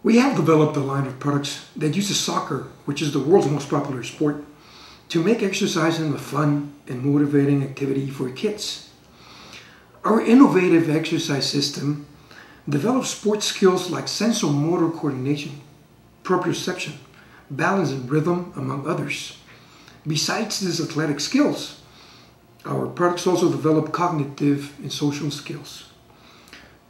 We have developed a line of products that uses soccer, which is the world's most popular sport, to make exercising a fun and motivating activity for kids. Our innovative exercise system develops sports skills like sensor-motor coordination, proprioception, balance and rhythm, among others. Besides these athletic skills, our products also develop cognitive and social skills.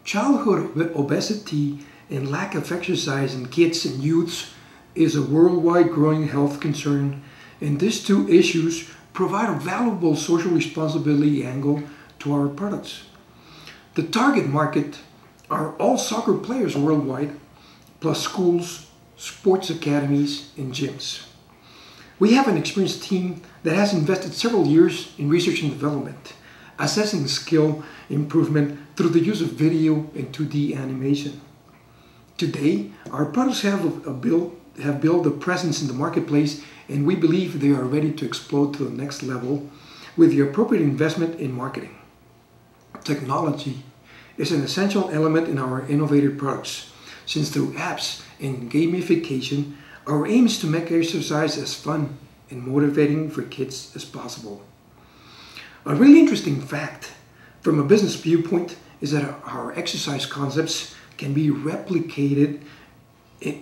Childhood obesity and lack of exercise in kids and youths is a worldwide growing health concern, and these two issues provide a valuable social responsibility angle to our products. The target market are all soccer players worldwide, plus schools, sports academies, and gyms. We have an experienced team that has invested several years in research and development, assessing skill improvement through the use of video and 2D animation. Today, our products have built a presence in the marketplace, and we believe they are ready to explode to the next level with the appropriate investment in marketing. Technology is an essential element in our innovative products, since through apps and gamification, our aim is to make exercise as fun and motivating for kids as possible. A really interesting fact from a business viewpoint is that our exercise concepts can be replicated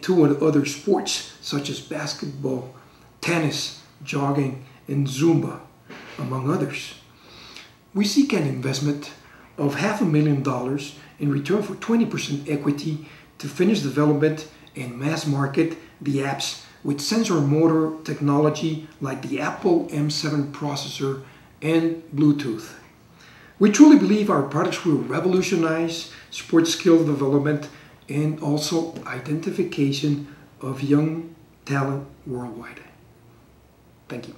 to other sports such as basketball, tennis, jogging, and Zumba, among others. We seek an investment of $500,000 in return for 20% equity to finish development and mass market the apps with sensor motor technology like the Apple M7 processor and Bluetooth. We truly believe our products will revolutionize sports skill development and also identification of young talent worldwide. Thank you.